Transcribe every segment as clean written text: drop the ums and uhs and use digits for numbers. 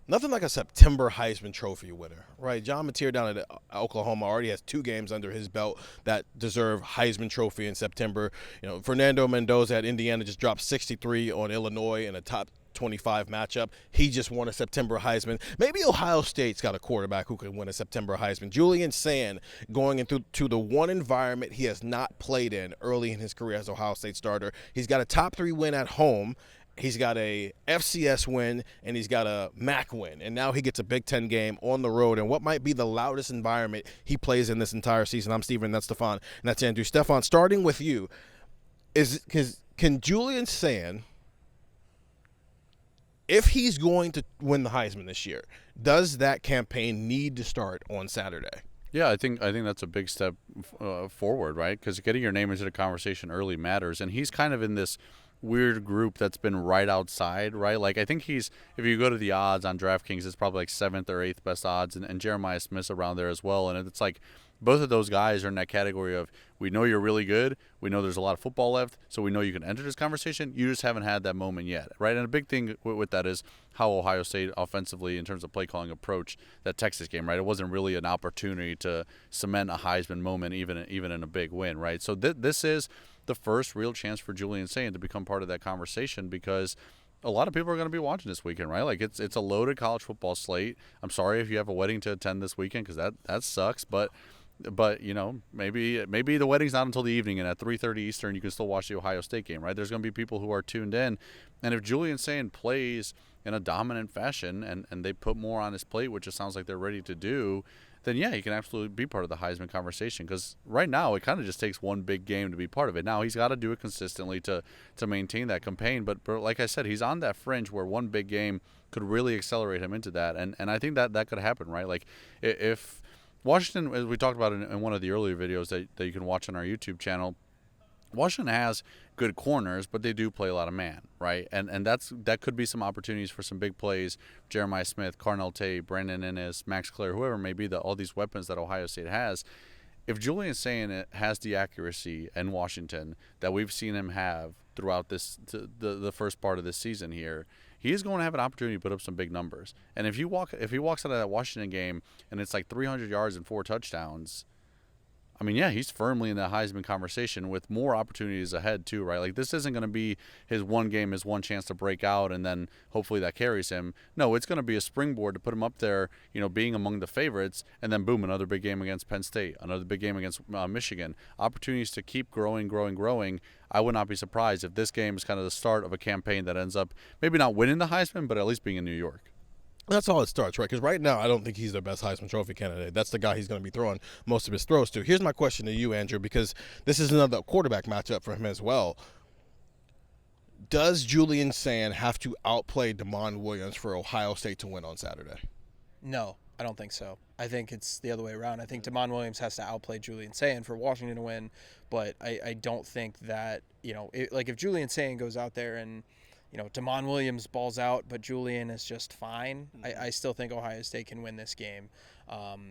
Nothing like a September Heisman Trophy winner, right? John Mateer down at Oklahoma already has 2 games under his belt that deserve Heisman Trophy in September. Fernando Mendoza at Indiana just dropped 63 on Illinois in a top 25 matchup. He just won a September Heisman. Maybe Ohio State's got a quarterback who can win a September Heisman. Julian Sayin going into the one environment he has not played in early in his career as Ohio State starter. He's got a top 3 win at home. He's got a FCS win, and he's got a MAC win. And now he gets a Big Ten game on the road in what might be the loudest environment he plays in this entire season. I'm Steven, that's Stefan, and that's Andrew. Stefan, starting with you, can Julian Sayin, if he's going to win the Heisman this year, does that campaign need to start on Saturday? Yeah, I think that's a big step forward, right? Because getting your name into the conversation early matters, and he's kind of in this weird group that's been right outside, right? Like, I think if you go to the odds on DraftKings, it's probably like 7th or 8th best odds, and Jeremiah Smith's around there as well. And it's like both of those guys are in that category of, we know you're really good, we know there's a lot of football left, so we know you can enter this conversation. You just haven't had that moment yet, right? And a big thing with that is how Ohio State offensively, in terms of play calling, approached that Texas game, right? It wasn't really an opportunity to cement a Heisman moment, even in a big win, right? So this is the first real chance for Julian Sayin to become part of that conversation, because a lot of people are going to be watching this weekend, right? Like, it's a loaded college football slate. I'm sorry if you have a wedding to attend this weekend, because that sucks, but maybe the wedding's not until the evening, and at 3:30 Eastern you can still watch the Ohio State game, right? There's going to be people who are tuned in, and if Julian Sayin plays in a dominant fashion and they put more on his plate, which it sounds like they're ready to do, then yeah, he can absolutely be part of the Heisman conversation, because right now it kind of just takes one big game to be part of it. Now he's got to do it consistently to maintain that campaign, but like I said, he's on that fringe where one big game could really accelerate him into that, and I think that could happen, right? Like, if Washington, as we talked about in one of the earlier videos that you can watch on our YouTube channel, Washington has good corners, but they do play a lot of man, right? And that could be some opportunities for some big plays. Jeremiah Smith, Carnell Tate, Brandon Innes, Max Clare, whoever may be, all these weapons that Ohio State has. If Julian Sayin has the accuracy in Washington that we've seen him have throughout the first part of this season here, he is going to have an opportunity to put up some big numbers. And if he walks out of that Washington game and it's like 300 yards and 4 touchdowns, I mean, yeah, he's firmly in the Heisman conversation with more opportunities ahead too, right? Like, this isn't going to be his one game, his one chance to break out, and then hopefully that carries him. No, it's going to be a springboard to put him up there, being among the favorites, and then boom, another big game against Penn State, another big game against Michigan. Opportunities to keep growing. I would not be surprised if this game is kind of the start of a campaign that ends up maybe not winning the Heisman, but at least being in New York. That's all it starts, right? Because right now, I don't think he's the best Heisman Trophy candidate. That's the guy he's going to be throwing most of his throws to. Here's my question to you, Andrew, because this is another quarterback matchup for him as well. Does Julian Sayin have to outplay Damon Williams for Ohio State to win on Saturday? No, I don't think so. I think it's the other way around. I think Damon Williams has to outplay Julian Sayin for Washington to win, but I don't think that, if Julian Sayin goes out there and Damon Williams balls out, but Julian is just fine, I still think Ohio State can win this game.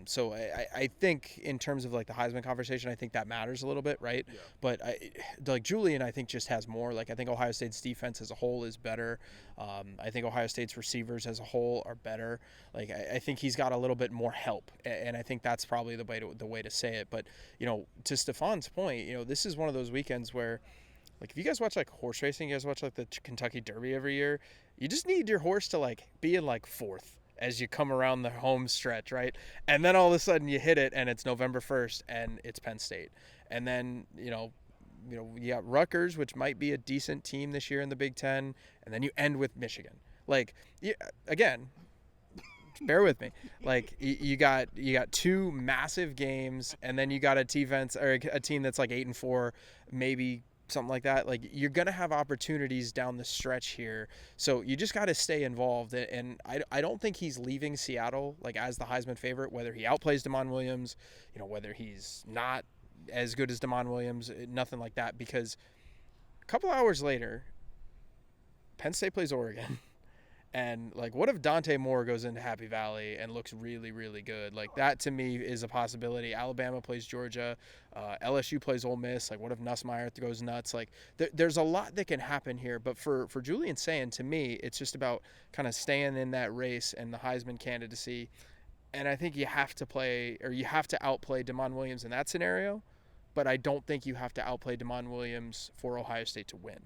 So I think in terms of like the Heisman conversation, I think that matters a little bit, right? Yeah. But Julian, I think just has more. Like, I think Ohio State's defense as a whole is better. I think Ohio State's receivers as a whole are better. Like, I think he's got a little bit more help, and I think that's probably the way to say it. But to Stefan's point, this is one of those weekends where, like, if you guys watch like horse racing, you guys watch like the Kentucky Derby every year, you just need your horse to like be in like 4th as you come around the home stretch, right? And then all of a sudden you hit it and it's November 1st and it's Penn State. And then, you got Rutgers, which might be a decent team this year in the Big Ten, and then you end with Michigan. Like, again, bear with me. Like, you got 2 massive games, and then you got a team that's like 8-4, maybe something like that. Like, you're going to have opportunities down the stretch here. So you just got to stay involved. And I don't think he's leaving Seattle like as the Heisman favorite, whether he outplays Damon Williams, whether he's not as good as Damon Williams, nothing like that, because a couple hours later, Penn State plays Oregon. And, like, what if Dante Moore goes into Happy Valley and looks really, really good? Like, that to me is a possibility. Alabama plays Georgia. LSU plays Ole Miss. Like, what if Nussmeier goes nuts? Like, there's a lot that can happen here. But for Julian Sayin, to me, it's just about kind of staying in that race and the Heisman candidacy. And I think you have to outplay Damon Williams in that scenario. But I don't think you have to outplay Damon Williams for Ohio State to win.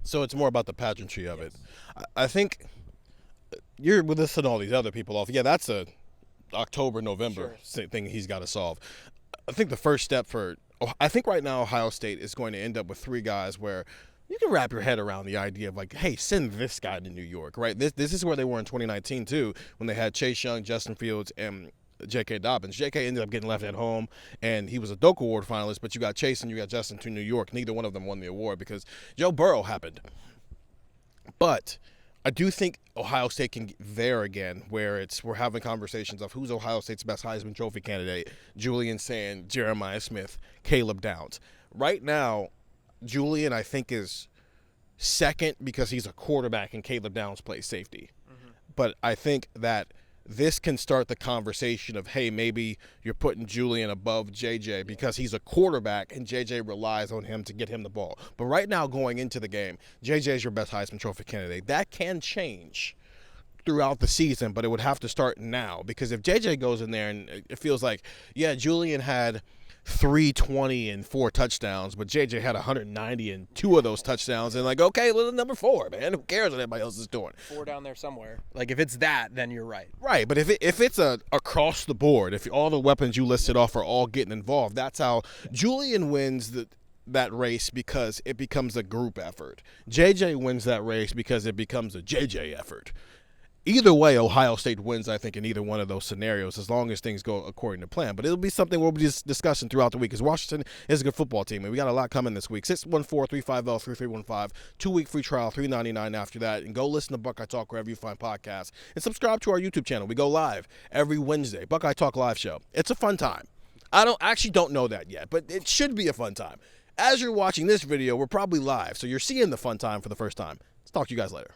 So it's more about the pageantry of it. I think you're listing all these other people off. Yeah, that's a October, November thing he's got to solve. I think the first step I think right now Ohio State is going to end up with 3 guys where you can wrap your head around the idea of, like, hey, send this guy to New York, right? This is where they were in 2019 too, when they had Chase Young, Justin Fields, and J.K. Dobbins. J.K. ended up getting left at home, and he was a Doak Award finalist, but you got Chase and you got Justin to New York. Neither one of them won the award because Joe Burrow happened. But I do think Ohio State can get there again, where we're having conversations of who's Ohio State's best Heisman Trophy candidate: Julian Sayin, Jeremiah Smith, Caleb Downs. Right now, Julian, I think, is second because he's a quarterback and Caleb Downs plays safety. Mm-hmm. But I think that this can start the conversation of, hey, maybe you're putting Julian above JJ because he's a quarterback and JJ relies on him to get him the ball. But right now, going into the game, JJ is your best Heisman Trophy candidate. That can change throughout the season, but it would have to start now, because if JJ goes in there and it feels like, yeah, Julian had 320 and 4 touchdowns, but JJ had 190 and 2 of those touchdowns, and, like, okay, little number 4, man, who cares what everybody else is doing? 4 down there somewhere. Like, if it's that, then you're right. Right, but if it's across the board, if all the weapons you listed off are all getting involved, that's how Julian wins that race, because it becomes a group effort. JJ wins that race because it becomes a JJ effort. Either way, Ohio State wins, I think, in either one of those scenarios, as long as things go according to plan. But it'll be something we'll be discussing throughout the week, because Washington is a good football team, and we got a lot coming this week. 614-350-3315, 2-week free trial, $3.99 after that. And go listen to Buckeye Talk wherever you find podcasts. And subscribe to our YouTube channel. We go live every Wednesday. Buckeye Talk live show. It's a fun time. I actually don't know that yet, but it should be a fun time. As you're watching this video, we're probably live, so you're seeing the fun time for the first time. Let's talk to you guys later.